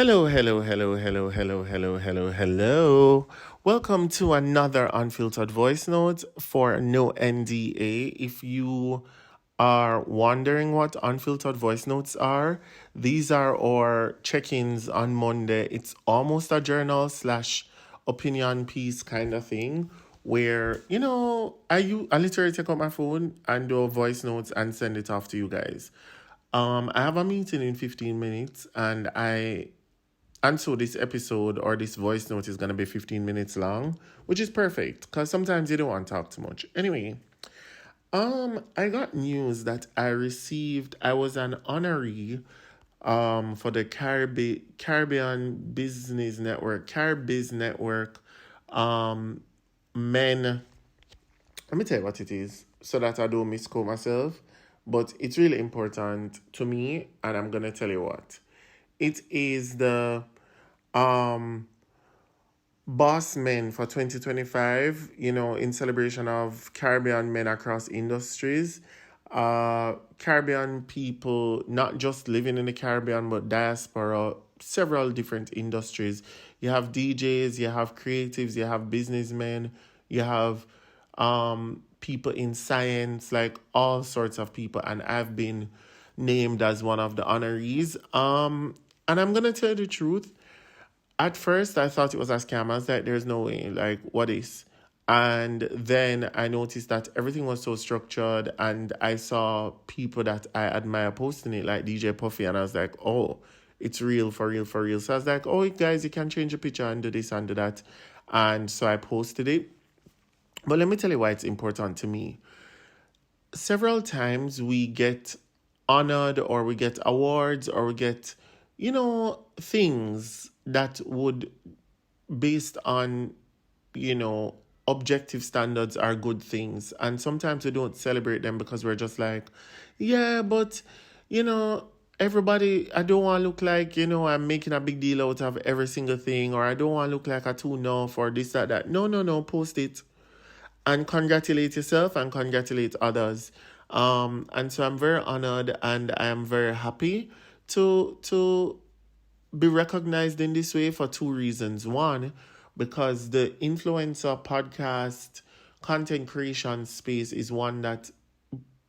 Hello, hello, hello, hello, hello, hello, hello, hello. Welcome to another Unfiltered Voice Note for no NDA. If you are wondering what Unfiltered Voice Notes are, these are our check-ins on Monday. It's almost a journal slash opinion piece kind of thing where, I literally take out my phone and do voice notes and send it off to you guys. I have a meeting in 15 minutes and so this episode or this voice note is going to be 15 minutes long, which is perfect because sometimes you don't want to talk too much. Anyway, I got news that I was an honoree for the Caribbean Business Network, Caribiz Network, men. Let me tell you what it is so that I don't misquote myself. But it's really important to me, and I'm going to tell you what. It is the um boss men for 2025, in celebration of Caribbean men across industries. Caribbean people, not just living in the Caribbean, but diaspora, several different industries. You have DJs, you have creatives, you have businessmen, you have people in science, like all sorts of people. And I've been named as one of the honorees. And I'm going to tell you the truth. At first, I thought it was a scam. I was like, there's no way. Like, what is? And then I noticed that everything was so structured, and I saw people that I admire posting it, like DJ Puffy, and I was like, oh, it's real, for real, for real. So I was like, oh, guys, you can change the picture and do this and do that. And so I posted it. But let me tell you why it's important to me. Several times we get honored or we get awards or we get, things that would, based on, objective standards, are good things. And sometimes we don't celebrate them because we're just like, yeah, but, you know, everybody, I don't want to look like, I'm making a big deal out of every single thing, or I don't want to look like a tune off or this, that. No, no, no, post it and congratulate yourself and congratulate others. And so I'm very honored and I am very happy to be recognized in this way for two reasons. One, because the influencer podcast content creation space is one that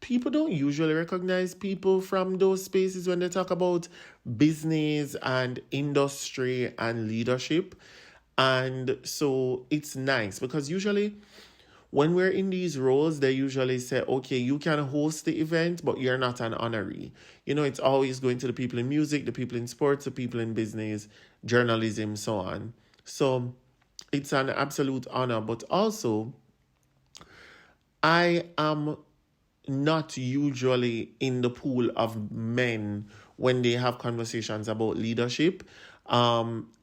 people don't usually recognize people from those spaces when they talk about business and industry and leadership. And so it's nice because usually when we're in these roles, they usually say, okay, you can host the event, but you're not an honoree. It's always going to the people in music, the people in sports, the people in business, journalism, so on. So it's an absolute honor. But also, I am not usually in the pool of men when they have conversations about leadership.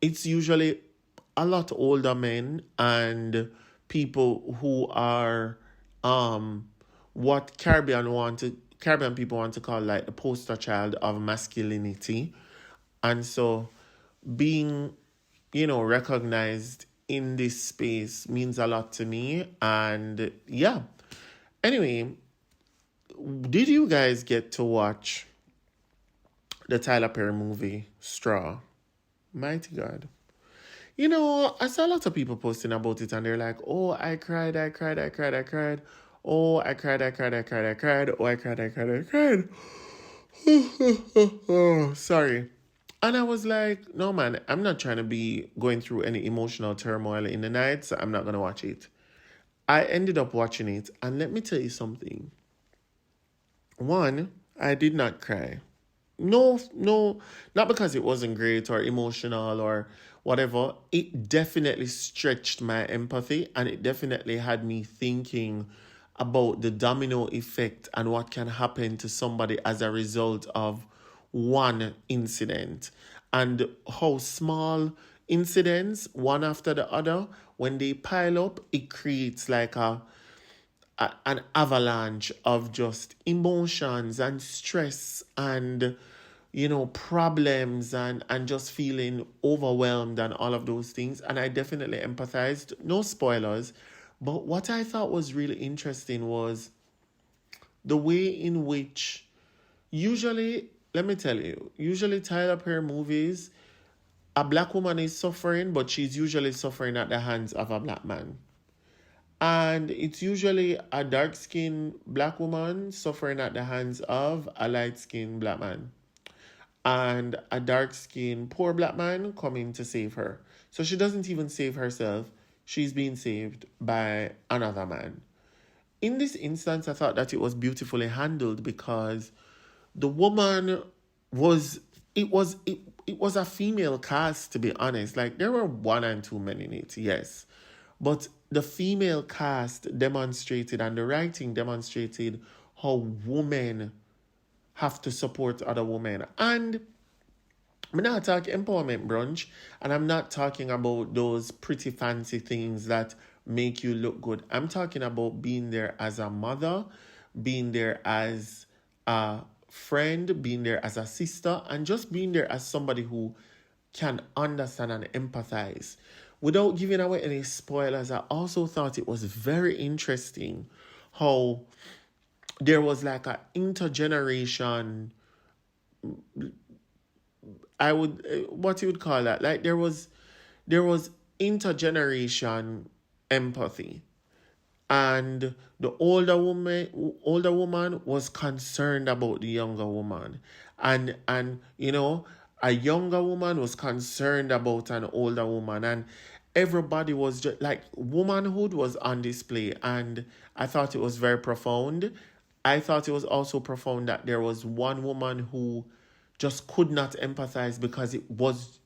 It's usually a lot older men and people who are what Caribbean people want to call like the poster child of masculinity. And so being, recognized in this space means a lot to me. And yeah. Anyway, did you guys get to watch the Tyler Perry movie Straw? Mighty God. I saw a lot of people posting about it and they're like, oh, I cried, I cried, I cried, I cried. Oh, I cried, I cried, I cried, I cried. Oh, I cried, I cried, I cried. Oh, sorry. And I was like, no, man, I'm not trying to be going through any emotional turmoil in the night, so I'm not going to watch it. I ended up watching it, and let me tell you something. One, I did not cry. No, no, not because it wasn't great or emotional or whatever. It definitely stretched my empathy and it definitely had me thinking about the domino effect and what can happen to somebody as a result of one incident and how small incidents, one after the other, when they pile up, it creates like an avalanche of just emotions and stress and problems and just feeling overwhelmed and all of those things. And I definitely empathized. No spoilers, but what I thought was really interesting was the way in which usually, let me tell you, usually Tyler Perry movies, a black woman is suffering, but she's usually suffering at the hands of a black man. And it's usually a dark skinned black woman suffering at the hands of a light skinned black man. And a dark skinned poor black man coming to save her. So she doesn't even save herself, she's being saved by another man. In this instance, I thought that it was beautifully handled because the woman was it was a female cast, to be honest. Like, there were 1 and 2 men in it, yes, but the female cast demonstrated and the writing demonstrated how women have to support other women. And I'm not talking empowerment brunch, and I'm not talking about those pretty fancy things that make you look good. I'm talking about being there as a mother, being there as a friend, being there as a sister, and just being there as somebody who can understand and empathize. Without giving away any spoilers, I also thought it was very interesting how there was like an intergeneration, what you would call that, like there was intergeneration empathy. And the older woman was concerned about the younger woman, and a younger woman was concerned about an older woman, and everybody was just like, womanhood was on display. And I thought it was very profound. I thought it was also profound that there was one woman who just could not empathize because it was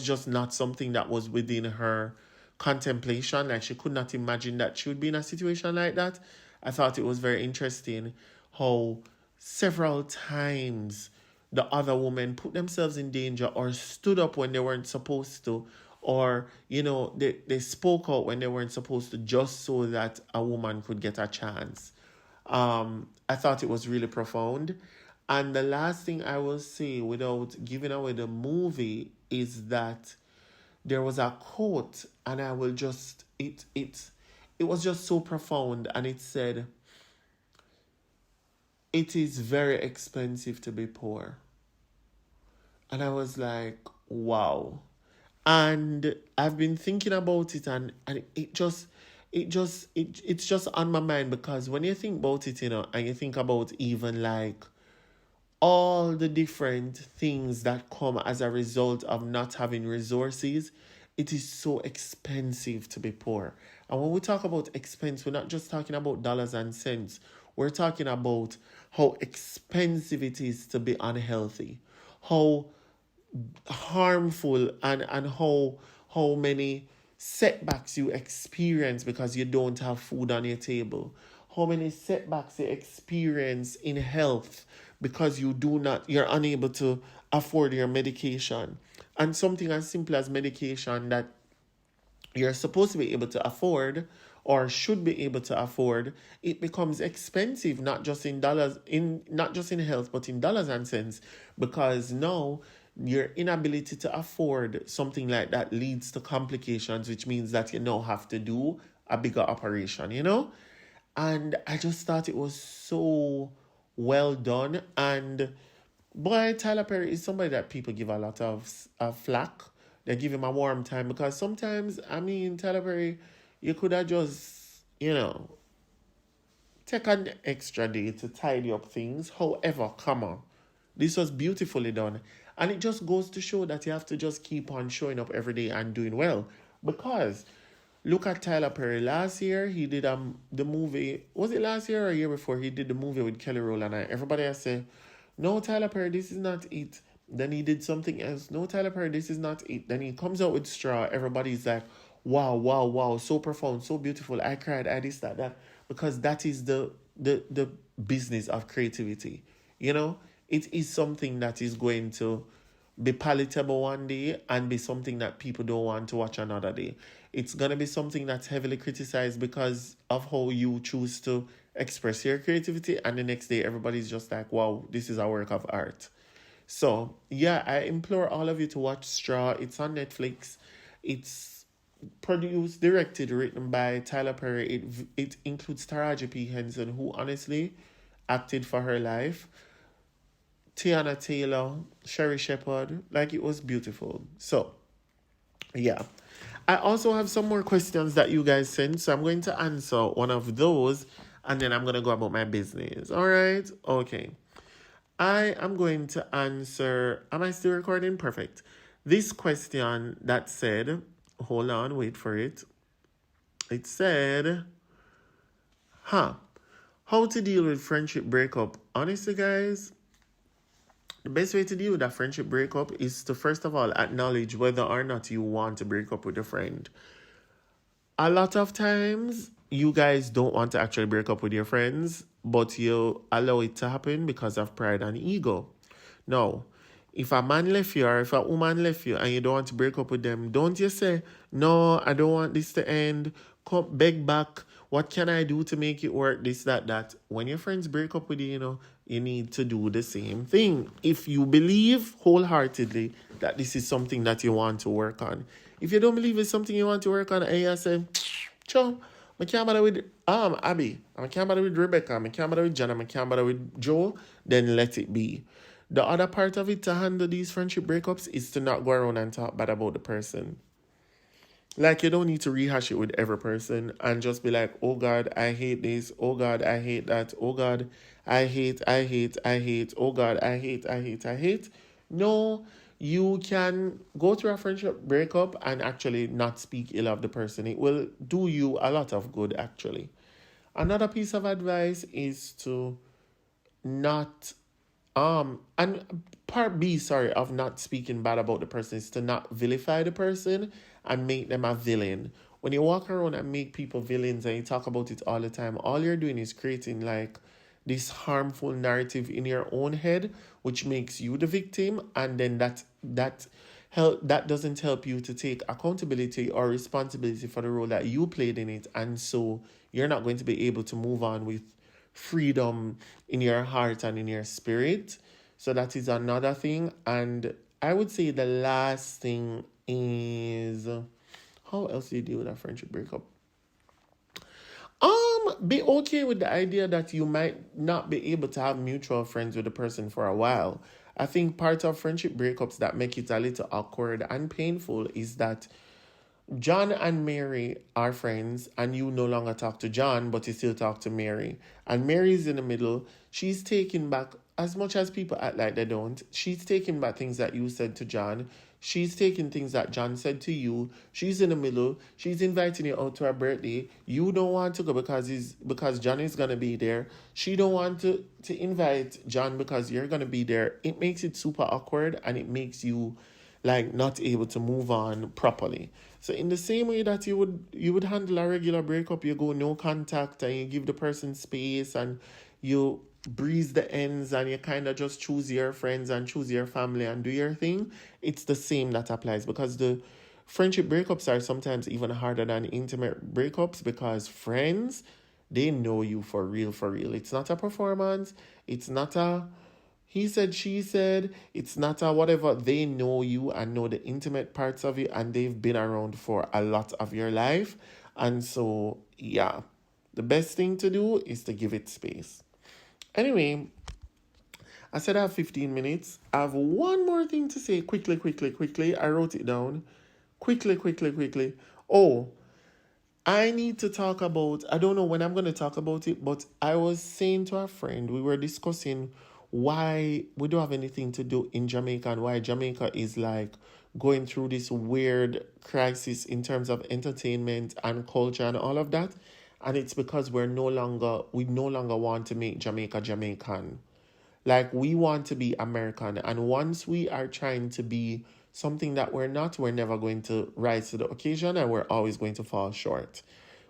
just not something that was within her contemplation. Like, she could not imagine that she would be in a situation like that. I thought it was very interesting how several times the other women put themselves in danger or stood up when they weren't supposed to, or they spoke out when they weren't supposed to, just so that a woman could get a chance. I thought it was really profound. And the last thing I will say, without giving away the movie, is that there was a quote, and I will just it was just so profound, and it said, "It is very expensive to be poor." And I was like, wow. And I've been thinking about it, and it's just on my mind, because when you think about it, and you think about even like all the different things that come as a result of not having resources, it is so expensive to be poor. And when we talk about expense, we're not just talking about dollars and cents. We're talking about how expensive it is to be unhealthy, how harmful, and how many setbacks you experience because you don't have food on your table, how many setbacks you experience in health because you're unable to afford your medication. And something as simple as medication that you're supposed to be able to afford, or should be able to afford, it becomes expensive, not just in health, but in dollars and cents, because now your inability to afford something like that leads to complications, which means that you now have to do a bigger operation. And I just thought it was so well done. And boy, Tyler Perry is somebody that people give a lot of flack. They give him a warm time, because sometimes, Tyler Perry, you could have just, take an extra day to tidy up things. However, come on, this was beautifully done. And it just goes to show that you have to just keep on showing up every day and doing well. Because look at Tyler Perry. Last year, he did the movie. Was it last year or a year before? He did the movie with Kelly Rowland. And everybody has said, no, Tyler Perry, this is not it. Then he did something else. No, Tyler Perry, this is not it. Then he comes out with Straw. Everybody's like, wow, wow, wow. So profound, so beautiful. I cried, I this, that. Because that is the business of creativity. It is something that is going to be palatable one day and be something that people don't want to watch another day. It's going to be something that's heavily criticized because of how you choose to express your creativity, and the next day everybody's just like, wow, this is a work of art. So yeah, I implore all of you to watch Straw. It's on Netflix. It's produced, directed, written by Tyler Perry. It includes Taraji P. Henson, who honestly acted for her life, Tiana Taylor, Sherry Shepherd. Like, it was beautiful. So Yeah. I also have some more questions that you guys sent, so I'm going to answer one of those and then I'm going to go about my business. All right? Okay. I am going to answer. Am I still recording? Perfect. This question that said, hold on, wait for it. It said, huh, how to deal with friendship breakup? Honestly, guys, the best way to deal with a friendship breakup is to first of all acknowledge whether or not you want to break up with a friend. A lot of times, you guys don't want to actually break up with your friends, but you allow it to happen because of pride and ego. Now, if a man left you or if a woman left you and you don't want to break up with them, don't you say, no, I don't want this to end. Come beg back. What can I do to make it work? This, that, that. When your friends break up with you, you need to do the same thing. If you believe wholeheartedly that this is something that you want to work on. If you don't believe it's something you want to work on, and you say, Cho, I can't bother with Abby, I can't bother with Rebecca, I can't bother with John, I can't bother with Joe, then let it be. The other part of it to handle these friendship breakups is to not go around and talk bad about the person. Like, you don't need to rehash it with every person and just be like, oh God, I hate this. Oh God, I hate that. Oh God, I hate, I hate, I hate. Oh God, I hate, I hate, I hate. No, you can go through a friendship breakup and actually not speak ill of the person. It will do you a lot of good, actually. Another piece of advice is to not and part B, sorry, of not speaking bad about the person is to not vilify the person and make them a villain. When you walk around and make people villains and you talk about it all the time, all you're doing is creating like this harmful narrative in your own head, which makes you the victim, and then that doesn't help you to take accountability or responsibility for the role that you played in it, and so you're not going to be able to move on with freedom in your heart and in your spirit. So that is another thing. And I would say the last thing is, how else do you deal with a friendship breakup? Be okay with the idea that you might not be able to have mutual friends with the person for a while. I think part of friendship breakups that make it a little awkward and painful is that John and Mary are friends, and you no longer talk to John, but you still talk to Mary. And Mary's in the middle. She's taking back, as much as people act like they don't, she's taking back things that you said to John. She's taking things that John said to you. She's in the middle. She's inviting you out to her birthday. You don't want to go because John is gonna be there. She don't want to invite John because you're gonna be there. It makes it super awkward and it makes you like not able to move on properly. So in the same way that you would handle a regular breakup, you go no contact and you give the person space and you breeze the ends and you kind of just choose your friends and choose your family and do your thing. It's the same that applies because the friendship breakups are sometimes even harder than intimate breakups because friends, they know you for real, for real. It's not a performance. It's not a he said, she said, it's not a whatever. They know you and know the intimate parts of you, and they've been around for a lot of your life. And so, yeah, the best thing to do is to give it space. Anyway, I said I have 15 minutes. I have one more thing to say quickly, quickly, quickly. I wrote it down. Quickly, quickly, quickly. Oh, I need to talk about, I don't know when I'm going to talk about it, but I was saying to a friend, we were discussing why we don't have anything to do in Jamaica and why Jamaica is like going through this weird crisis in terms of entertainment and culture and all of that. And it's because we no longer want to make Jamaica Jamaican. Like, we want to be American. And once we are trying to be something that we're not, we're never going to rise to the occasion and we're always going to fall short.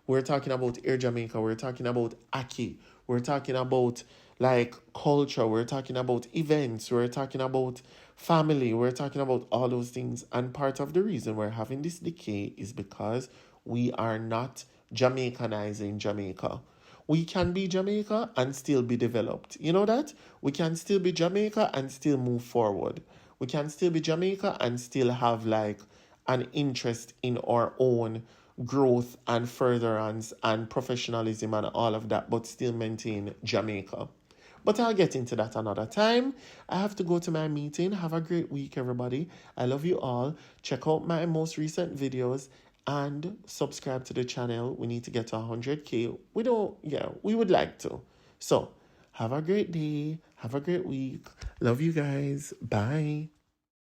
We're talking about Air Jamaica. We're talking about Aki. We're talking about like culture. We're talking about events. We're talking about family. We're talking about all those things. And part of the reason we're having this decay is because we are not Jamaicanizing Jamaica. We can be Jamaica and still be developed. You know that? We can still be Jamaica and still move forward. We can still be Jamaica and still have like an interest in our own growth and furtherance and professionalism and all of that, but still maintain Jamaica. But I'll get into that another time. I have to go to my meeting. Have a great week, everybody. I love you all. Check out my most recent videos and subscribe to the channel. We need to get to 100K. We would like to. So, have a great day. Have a great week. Love you guys. Bye.